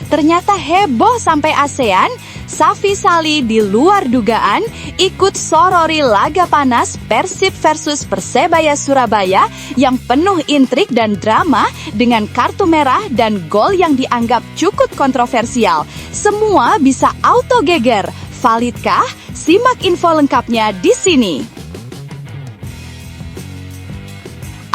Ternyata heboh sampai ASEAN, Safi Sali di luar dugaan ikut sorori laga panas Persib versus Persebaya Surabaya yang penuh intrik dan drama dengan kartu merah dan gol yang dianggap cukup kontroversial. Semua bisa auto geger. Validkah? Simak info lengkapnya di sini.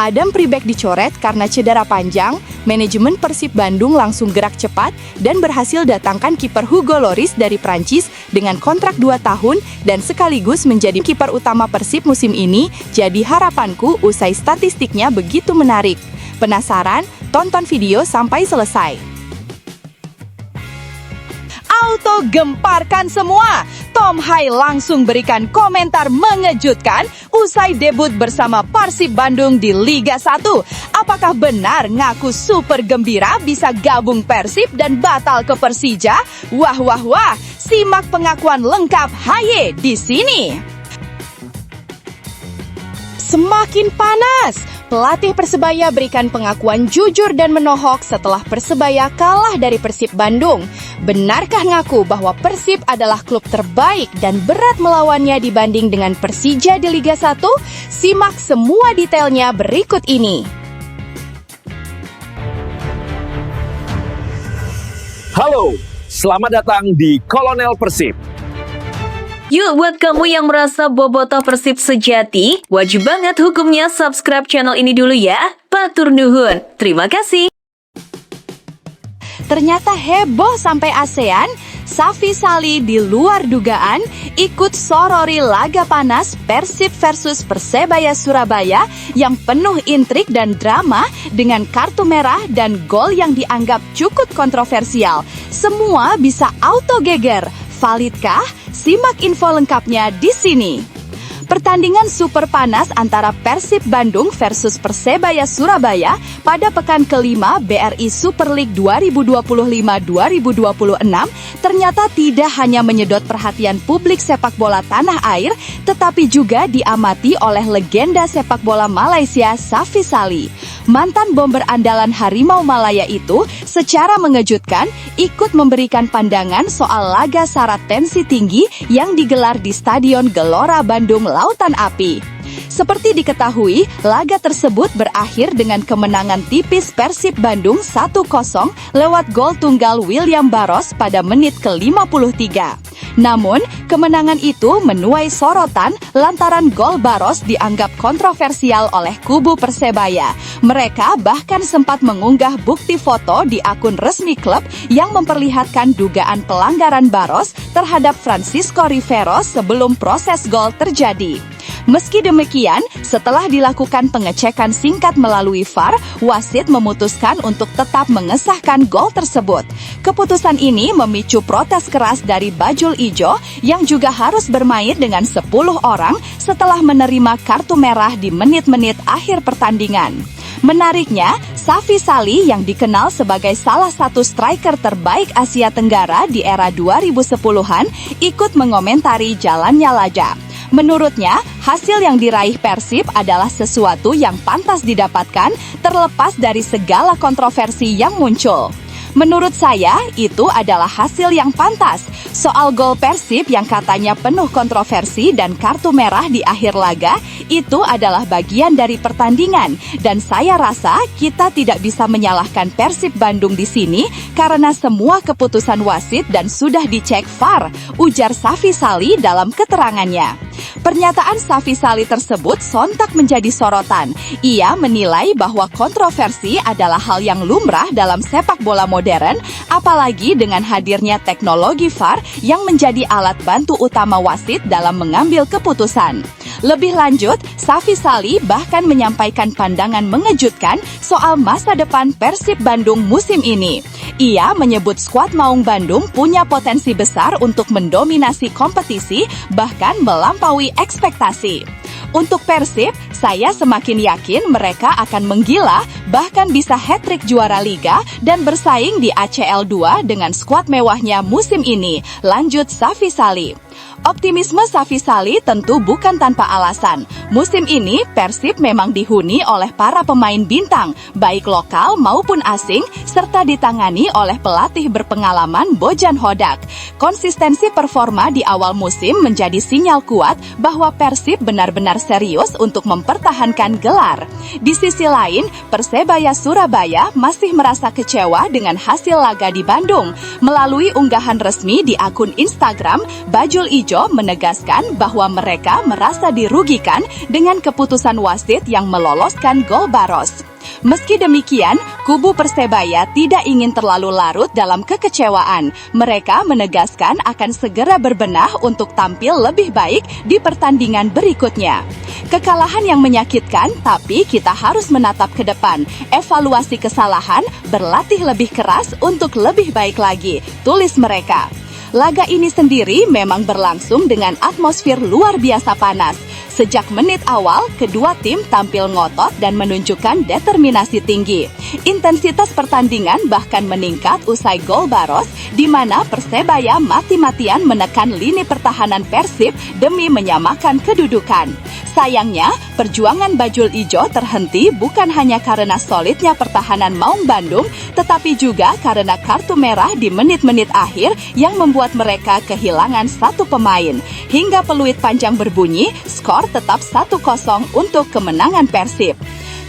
Adam Pribek dicoret karena cedera panjang, manajemen Persib Bandung langsung gerak cepat dan berhasil datangkan kiper Hugo Lloris dari Prancis dengan kontrak 2 tahun dan sekaligus menjadi kiper utama Persib musim ini. Jadi harapanku usai statistiknya begitu menarik. Penasaran? Tonton video sampai selesai. Auto gemparkan semua. Tom Hai langsung berikan komentar mengejutkan usai debut bersama Persib Bandung di Liga 1. Apakah benar ngaku super gembira bisa gabung Persib dan batal ke Persija? Wah wah wah, simak pengakuan lengkap Haye di sini. Semakin panas, pelatih Persebaya berikan pengakuan jujur dan menohok setelah Persebaya kalah dari Persib Bandung. Benarkah ngaku bahwa Persib adalah klub terbaik dan berat melawannya dibanding dengan Persija di Liga 1? Simak semua detailnya berikut ini. Halo, selamat datang di Kolonel Persib. Yuk, buat kamu yang merasa bobotoh Persib sejati, wajib banget hukumnya subscribe channel ini dulu ya. Matur nuhun. Terima kasih. Ternyata heboh sampai ASEAN, Safi Sali di luar dugaan ikut sorori laga panas Persib versus Persebaya Surabaya yang penuh intrik dan drama dengan kartu merah dan gol yang dianggap cukup kontroversial. Semua bisa auto geger. Validkah? Simak info lengkapnya di sini. Pertandingan super panas antara Persib Bandung versus Persebaya Surabaya pada pekan kelima BRI Super League 2025-2026 ternyata tidak hanya menyedot perhatian publik sepak bola tanah air, tetapi juga diamati oleh legenda sepak bola Malaysia Safi Sali. Mantan bomber andalan Harimau Malaya itu secara mengejutkan ikut memberikan pandangan soal laga syarat tensi tinggi yang digelar di Stadion Gelora Bandung Lautan Api. Seperti diketahui, laga tersebut berakhir dengan kemenangan tipis Persib Bandung 1-0 lewat gol tunggal William Barros pada menit ke-53. Namun, kemenangan itu menuai sorotan lantaran gol Barros dianggap kontroversial oleh kubu Persebaya. Mereka bahkan sempat mengunggah bukti foto di akun resmi klub yang memperlihatkan dugaan pelanggaran Barros terhadap Francisco Rivero sebelum proses gol terjadi. Meski demikian, setelah dilakukan pengecekan singkat melalui VAR, wasit memutuskan untuk tetap mengesahkan gol tersebut. Keputusan ini memicu protes keras dari Bajul Ijo yang juga harus bermain dengan 10 orang setelah menerima kartu merah di menit-menit akhir pertandingan. Menariknya, Safi Sali yang dikenal sebagai salah satu striker terbaik Asia Tenggara di era 2010-an ikut mengomentari jalannya laga. Menurutnya, hasil yang diraih Persib adalah sesuatu yang pantas didapatkan terlepas dari segala kontroversi yang muncul. Menurut saya, itu adalah hasil yang pantas. Soal gol Persib yang katanya penuh kontroversi dan kartu merah di akhir laga, itu adalah bagian dari pertandingan. Dan saya rasa kita tidak bisa menyalahkan Persib Bandung di sini karena semua keputusan wasit dan sudah dicek VAR, ujar Safi Sali dalam keterangannya. Pernyataan Safi Sali tersebut sontak menjadi sorotan. Ia menilai bahwa kontroversi adalah hal yang lumrah dalam sepak bola modern, apalagi dengan hadirnya teknologi VAR yang menjadi alat bantu utama wasit dalam mengambil keputusan. Lebih lanjut, Safi Sali bahkan menyampaikan pandangan mengejutkan soal masa depan Persib Bandung musim ini. Ia menyebut skuad Maung Bandung punya potensi besar untuk mendominasi kompetisi, bahkan melampaui ekspektasi. Untuk Persib, saya semakin yakin mereka akan menggila, bahkan bisa hat-trick juara Liga dan bersaing di ACL 2 dengan skuad mewahnya musim ini, lanjut Safi Sali. Optimisme Safisali tentu bukan tanpa alasan. Musim ini Persib memang dihuni oleh para pemain bintang, baik lokal maupun asing, serta ditangani oleh pelatih berpengalaman Bojan Hodak. Konsistensi performa di awal musim menjadi sinyal kuat bahwa Persib benar-benar serius untuk mempertahankan gelar. Di sisi lain, Persebaya Surabaya masih merasa kecewa dengan hasil laga di Bandung. Melalui unggahan resmi di akun Instagram, Bajul Ijo menegaskan bahwa mereka merasa dirugikan dengan keputusan wasit yang meloloskan gol Baros. Meski demikian, kubu Persebaya tidak ingin terlalu larut dalam kekecewaan. Mereka menegaskan akan segera berbenah untuk tampil lebih baik di pertandingan berikutnya. Kekalahan yang menyakitkan, tapi kita harus menatap ke depan, evaluasi kesalahan, berlatih lebih keras untuk lebih baik lagi, tulis mereka. Laga ini sendiri memang berlangsung dengan atmosfer luar biasa panas. Sejak menit awal, kedua tim tampil ngotot dan menunjukkan determinasi tinggi. Intensitas pertandingan bahkan meningkat usai gol Baros, di mana Persebaya mati-matian menekan lini pertahanan Persib demi menyamakan kedudukan. Sayangnya, perjuangan Bajul Ijo terhenti bukan hanya karena solidnya pertahanan Maung Bandung, tetapi juga karena kartu merah di menit-menit akhir yang membuat mereka kehilangan satu pemain. Hingga peluit panjang berbunyi, skor tetap 1-0 untuk kemenangan Persib.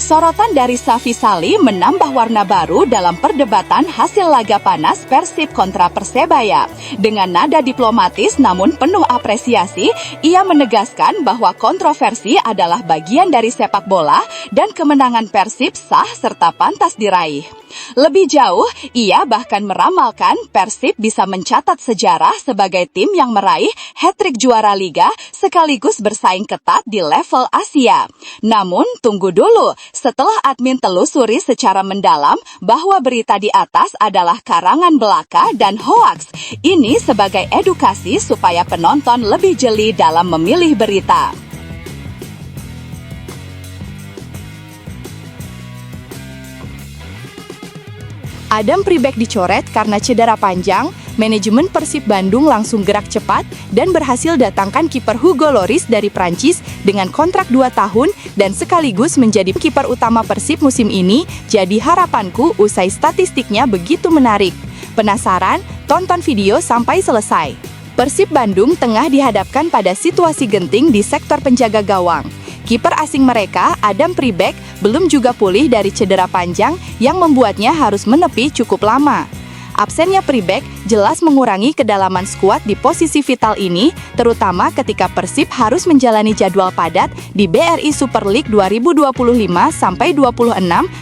Sorotan dari Safisali menambah warna baru dalam perdebatan hasil laga panas Persib kontra Persebaya. Dengan nada diplomatis namun penuh apresiasi, ia menegaskan bahwa kontroversi adalah bagian dari sepak bola dan kemenangan Persib sah serta pantas diraih. Lebih jauh, ia bahkan meramalkan Persib bisa mencatat sejarah sebagai tim yang meraih hat-trick juara liga sekaligus bersaing ketat di level Asia. Namun, tunggu dulu, setelah admin telusuri secara mendalam bahwa berita di atas adalah karangan belaka dan hoaks. Ini sebagai edukasi supaya penonton lebih jeli dalam memilih berita. Adam Pribek dicoret karena cedera panjang, manajemen Persib Bandung langsung gerak cepat dan berhasil datangkan kiper Hugo Lloris dari Prancis dengan kontrak 2 tahun dan sekaligus menjadi kiper utama Persib musim ini. Jadi harapanku usai statistiknya begitu menarik. Penasaran? Tonton video sampai selesai. Persib Bandung tengah dihadapkan pada situasi genting di sektor penjaga gawang. Kiper asing mereka, Adam Pribek, belum juga pulih dari cedera panjang yang membuatnya harus menepi cukup lama. Absennya Pribek jelas mengurangi kedalaman skuad di posisi vital ini, terutama ketika Persib harus menjalani jadwal padat di BRI Super League 2025-26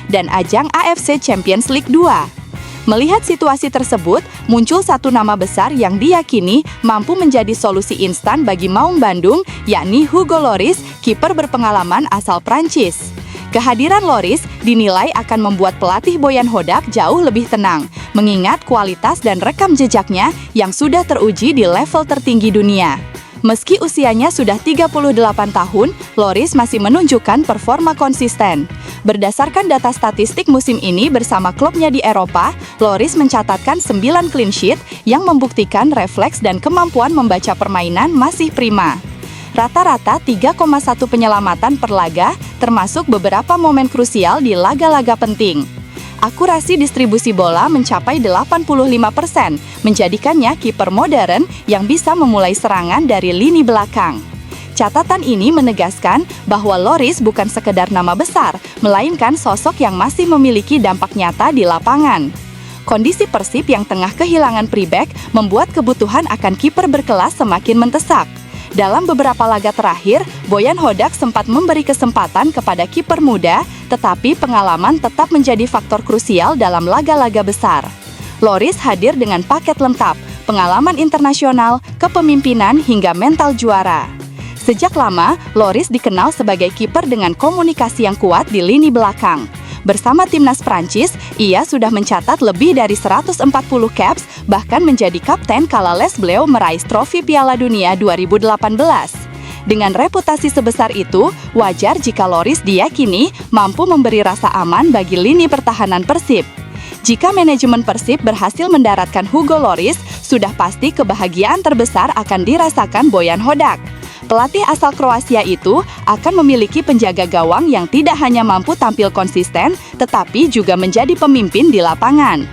dan ajang AFC Champions League 2. Melihat situasi tersebut, muncul satu nama besar yang diyakini mampu menjadi solusi instan bagi Maung Bandung, yakni Hugo Lloris, kiper berpengalaman asal Prancis. Kehadiran Lloris dinilai akan membuat pelatih Bojan Hodak jauh lebih tenang, mengingat kualitas dan rekam jejaknya yang sudah teruji di level tertinggi dunia. Meski usianya sudah 38 tahun, Lloris masih menunjukkan performa konsisten. Berdasarkan data statistik musim ini bersama klubnya di Eropa, Lloris mencatatkan 9 clean sheet yang membuktikan refleks dan kemampuan membaca permainan masih prima. Rata-rata 3,1 penyelamatan per laga, termasuk beberapa momen krusial di laga-laga penting. Akurasi distribusi bola mencapai 85%, menjadikannya kiper modern yang bisa memulai serangan dari lini belakang. Catatan ini menegaskan bahwa Lloris bukan sekedar nama besar, melainkan sosok yang masih memiliki dampak nyata di lapangan. Kondisi Persib yang tengah kehilangan Pribek membuat kebutuhan akan kiper berkelas semakin mendesak. Dalam beberapa laga terakhir, Bojan Hodak sempat memberi kesempatan kepada kiper muda, tetapi pengalaman tetap menjadi faktor krusial dalam laga-laga besar. Lloris hadir dengan paket lengkap, pengalaman internasional, kepemimpinan hingga mental juara. Sejak lama, Lloris dikenal sebagai kiper dengan komunikasi yang kuat di lini belakang. Bersama timnas Prancis, ia sudah mencatat lebih dari 140 caps, bahkan menjadi kapten kala Les Bleus meraih trofi Piala Dunia 2018. Dengan reputasi sebesar itu, wajar jika Lloris diyakini mampu memberi rasa aman bagi lini pertahanan Persib. Jika manajemen Persib berhasil mendaratkan Hugo Lloris, sudah pasti kebahagiaan terbesar akan dirasakan Bojan Hodak. Pelatih asal Kroasia itu akan memiliki penjaga gawang yang tidak hanya mampu tampil konsisten, tetapi juga menjadi pemimpin di lapangan.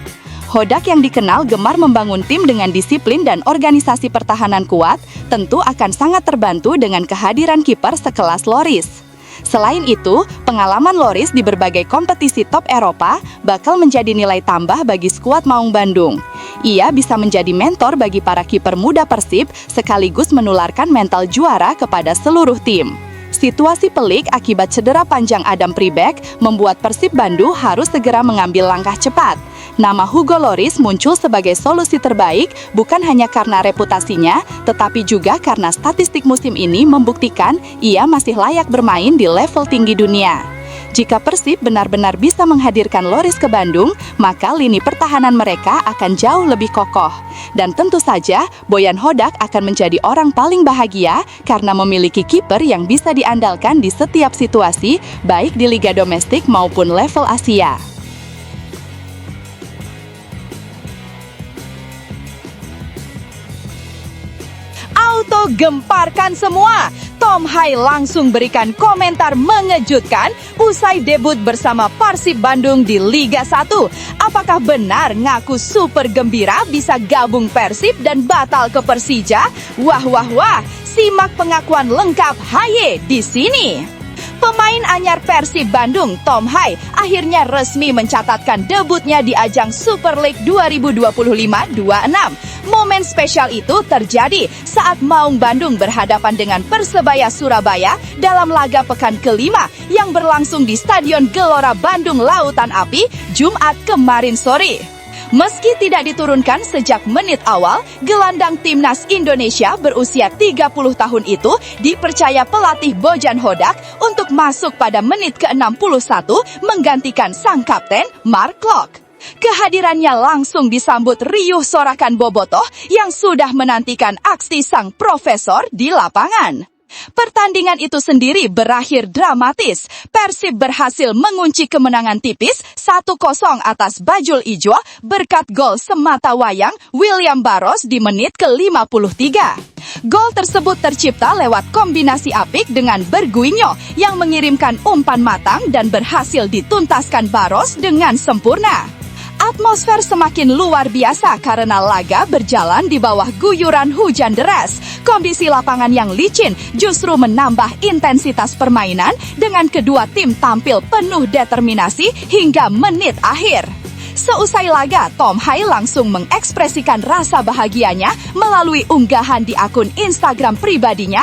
Hodak yang dikenal gemar membangun tim dengan disiplin dan organisasi pertahanan kuat, tentu akan sangat terbantu dengan kehadiran kiper sekelas Lloris. Selain itu, pengalaman Lloris di berbagai kompetisi top Eropa bakal menjadi nilai tambah bagi skuad Maung Bandung. Ia bisa menjadi mentor bagi para kiper muda Persib, sekaligus menularkan mental juara kepada seluruh tim. Situasi pelik akibat cedera panjang Adam Pribek membuat Persib Bandung harus segera mengambil langkah cepat. Nama Hugo Lloris muncul sebagai solusi terbaik bukan hanya karena reputasinya, tetapi juga karena statistik musim ini membuktikan ia masih layak bermain di level tinggi dunia. Jika Persib benar-benar bisa menghadirkan Lloris ke Bandung, maka lini pertahanan mereka akan jauh lebih kokoh. Dan tentu saja, Bojan Hodak akan menjadi orang paling bahagia karena memiliki kiper yang bisa diandalkan di setiap situasi, baik di liga domestik maupun level Asia. Auto gemparkan semua. Tom Hai langsung berikan komentar mengejutkan usai debut bersama Persib Bandung di Liga 1. Apakah benar ngaku super gembira bisa gabung Persib dan batal ke Persija? Wah, simak pengakuan lengkap Haye di sini. Pemain anyar Persib Bandung, Tom Hai, akhirnya resmi mencatatkan debutnya di ajang Super League 2025-26. Momen spesial itu terjadi saat Maung Bandung berhadapan dengan Persebaya Surabaya dalam laga pekan kelima yang berlangsung di Stadion Gelora Bandung Lautan Api, Jumat kemarin sore. Meski tidak diturunkan sejak menit awal, gelandang timnas Indonesia berusia 30 tahun itu dipercaya pelatih Bojan Hodak untuk masuk pada menit ke-61 menggantikan sang kapten Mark Klok. Kehadirannya langsung disambut riuh sorakan bobotoh yang sudah menantikan aksi sang profesor di lapangan. Pertandingan itu sendiri berakhir dramatis. Persib berhasil mengunci kemenangan tipis 1-0 atas Bajul Ijo berkat gol semata wayang William Barros di menit ke-53. Gol tersebut tercipta lewat kombinasi apik dengan Berguinho yang mengirimkan umpan matang dan berhasil dituntaskan Barros dengan sempurna. Atmosfer semakin luar biasa karena laga berjalan di bawah guyuran hujan deras. Kondisi lapangan yang licin justru menambah intensitas permainan dengan kedua tim tampil penuh determinasi hingga menit akhir. Seusai laga, Tom Hai langsung mengekspresikan rasa bahagianya melalui unggahan di akun Instagram pribadinya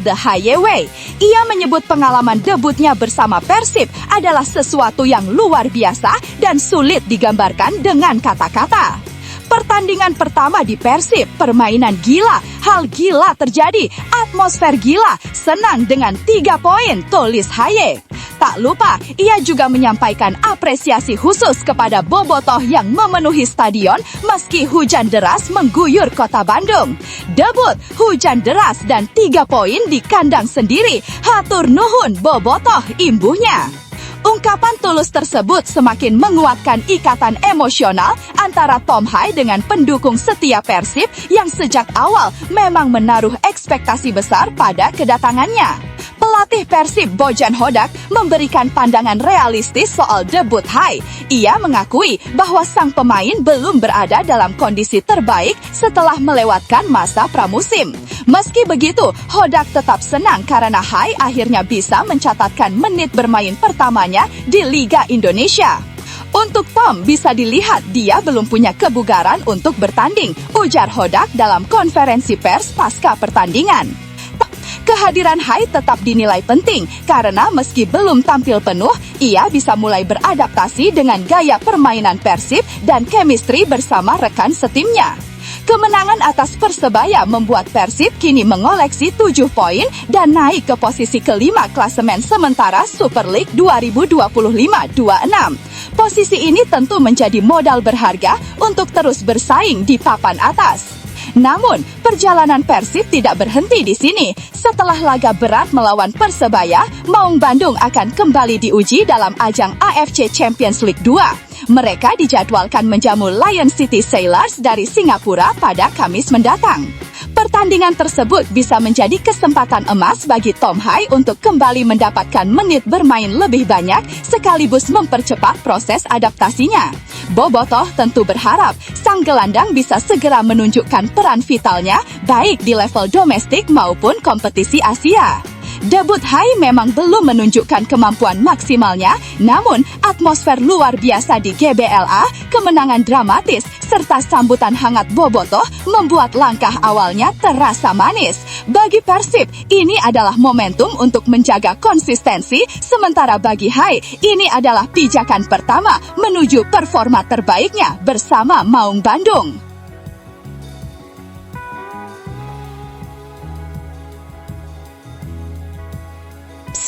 @thehayway. Ia menyebut pengalaman debutnya bersama Persib adalah sesuatu yang luar biasa dan sulit digambarkan dengan kata-kata. Pertandingan pertama di Persib, permainan gila, hal gila terjadi, atmosfer gila, senang dengan 3 poin, tulis Haye. Tak lupa, ia juga menyampaikan apresiasi khusus kepada bobotoh yang memenuhi stadion meski hujan deras mengguyur kota Bandung. Debut, hujan deras dan 3 poin di kandang sendiri, hatur nuhun bobotoh imbuhnya. Ungkapan tulus tersebut semakin menguatkan ikatan emosional antara Tom Hai dengan pendukung setia Persib yang sejak awal memang menaruh ekspektasi besar pada kedatangannya. Pelatih Persib Bojan Hodak memberikan pandangan realistis soal debut Hai. Ia mengakui bahwa sang pemain belum berada dalam kondisi terbaik setelah melewatkan masa pramusim. Meski begitu, Hodak tetap senang karena Hai akhirnya bisa mencatatkan menit bermain pertamanya di Liga Indonesia. Untuk Tom, bisa dilihat dia belum punya kebugaran untuk bertanding, ujar Hodak dalam konferensi pers pasca pertandingan. Kehadiran Hai tetap dinilai penting karena meski belum tampil penuh, ia bisa mulai beradaptasi dengan gaya permainan Persib dan chemistry bersama rekan setimnya. Kemenangan atas Persebaya membuat Persib kini mengoleksi 7 poin dan naik ke posisi kelima klasemen sementara Super League 2025-26. Posisi ini tentu menjadi modal berharga untuk terus bersaing di papan atas. Namun, perjalanan Persib tidak berhenti di sini. Setelah laga berat melawan Persebaya, Maung Bandung akan kembali diuji dalam ajang AFC Champions League 2. Mereka dijadwalkan menjamu Lion City Sailors dari Singapura pada Kamis mendatang. Pertandingan tersebut bisa menjadi kesempatan emas bagi Tom Hai untuk kembali mendapatkan menit bermain lebih banyak sekaligus mempercepat proses adaptasinya. Bobotoh tentu berharap sang gelandang bisa segera menunjukkan peran vitalnya baik di level domestik maupun kompetisi Asia. Debut Hai memang belum menunjukkan kemampuan maksimalnya, namun atmosfer luar biasa di GBLA, kemenangan dramatis, serta sambutan hangat Bobotoh membuat langkah awalnya terasa manis. Bagi Persib, ini adalah momentum untuk menjaga konsistensi, sementara bagi Hai, ini adalah pijakan pertama menuju performa terbaiknya bersama Maung Bandung.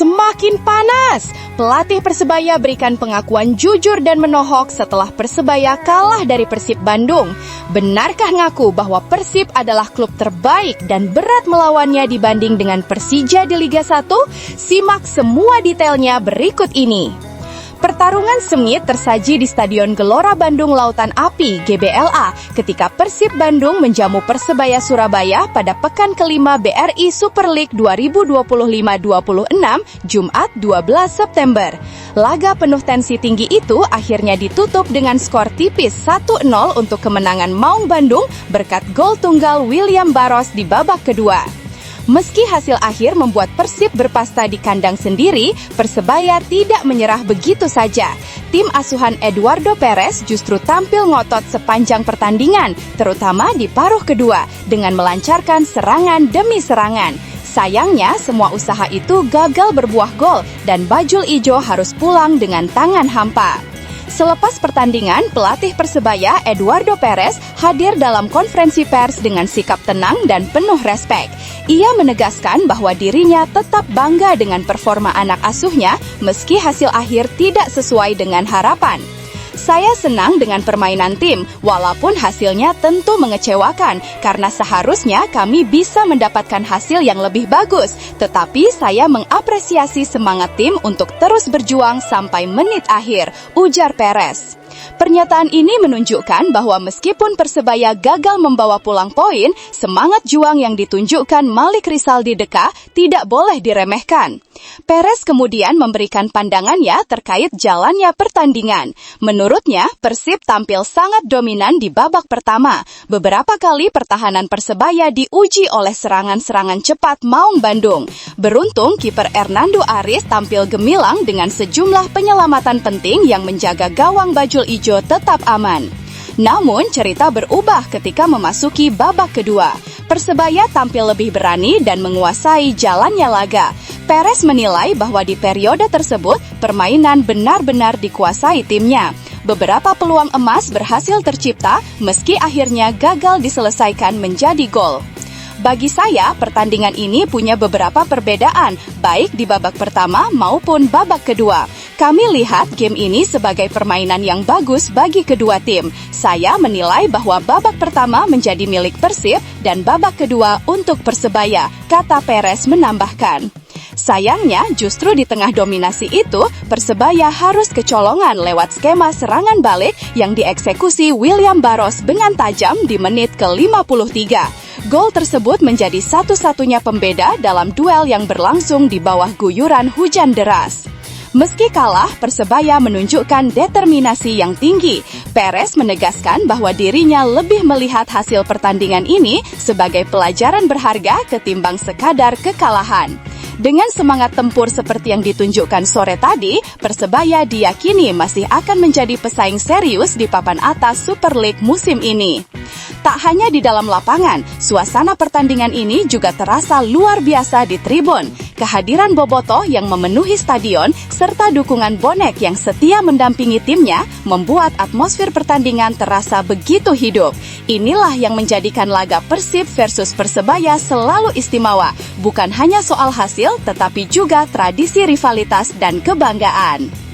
Semakin panas, pelatih Persebaya berikan pengakuan jujur dan menohok setelah Persebaya kalah dari Persib Bandung. Benarkah ngaku bahwa Persib adalah klub terbaik dan berat melawannya dibanding dengan Persija di Liga 1? Simak semua detailnya berikut ini. Pertarungan sengit tersaji di Stadion Gelora Bandung Lautan Api (GBLA) ketika Persib Bandung menjamu Persebaya Surabaya pada pekan kelima BRI Super League 2025-26 Jumat 12 September. Laga penuh tensi tinggi itu akhirnya ditutup dengan skor tipis 1-0 untuk kemenangan Maung Bandung berkat gol tunggal William Barros di babak kedua. Meski hasil akhir membuat Persib berpasta di kandang sendiri, Persebaya tidak menyerah begitu saja. Tim asuhan Eduardo Perez justru tampil ngotot sepanjang pertandingan, terutama di paruh kedua, dengan melancarkan serangan demi serangan. Sayangnya, semua usaha itu gagal berbuah gol dan Bajul Ijo harus pulang dengan tangan hampa. Selepas pertandingan, pelatih Persebaya Eduardo Perez hadir dalam konferensi pers dengan sikap tenang dan penuh respek. Ia menegaskan bahwa dirinya tetap bangga dengan performa anak asuhnya meski hasil akhir tidak sesuai dengan harapan. Saya senang dengan permainan tim, walaupun hasilnya tentu mengecewakan karena seharusnya kami bisa mendapatkan hasil yang lebih bagus. Tetapi saya mengapresiasi semangat tim untuk terus berjuang sampai menit akhir, ujar Perez. Pernyataan ini menunjukkan bahwa meskipun Persebaya gagal membawa pulang poin, semangat juang yang ditunjukkan Malik Rizaldi Deka tidak boleh diremehkan. Perez kemudian memberikan pandangannya terkait jalannya pertandingan. Menurutnya, Persib tampil sangat dominan di babak pertama. Beberapa kali pertahanan Persebaya diuji oleh serangan-serangan cepat Maung Bandung. Beruntung, kiper Hernando Aris tampil gemilang dengan sejumlah penyelamatan penting yang menjaga gawang Bajul Ijo tetap aman. Namun, cerita berubah ketika memasuki babak kedua. Persebaya tampil lebih berani dan menguasai jalannya laga. Perez menilai bahwa di periode tersebut, permainan benar-benar dikuasai timnya. Beberapa peluang emas berhasil tercipta, meski akhirnya gagal diselesaikan menjadi gol. Bagi saya, pertandingan ini punya beberapa perbedaan, baik di babak pertama maupun babak kedua. Kami lihat game ini sebagai permainan yang bagus bagi kedua tim. Saya menilai bahwa babak pertama menjadi milik Persib dan babak kedua untuk Persebaya, kata Perez menambahkan. Sayangnya, justru di tengah dominasi itu, Persebaya harus kecolongan lewat skema serangan balik yang dieksekusi William Barros dengan tajam di menit ke-53. Gol tersebut menjadi satu-satunya pembeda dalam duel yang berlangsung di bawah guyuran hujan deras. Meski kalah, Persebaya menunjukkan determinasi yang tinggi. Perez menegaskan bahwa dirinya lebih melihat hasil pertandingan ini sebagai pelajaran berharga ketimbang sekadar kekalahan. Dengan semangat tempur seperti yang ditunjukkan sore tadi, Persebaya diyakini masih akan menjadi pesaing serius di papan atas Super League musim ini. Tak hanya di dalam lapangan, suasana pertandingan ini juga terasa luar biasa di tribun. Kehadiran Bobotoh yang memenuhi stadion serta dukungan bonek yang setia mendampingi timnya membuat atmosfer pertandingan terasa begitu hidup. Inilah yang menjadikan laga Persib versus Persebaya selalu istimewa, bukan hanya soal hasil tetapi juga tradisi rivalitas dan kebanggaan.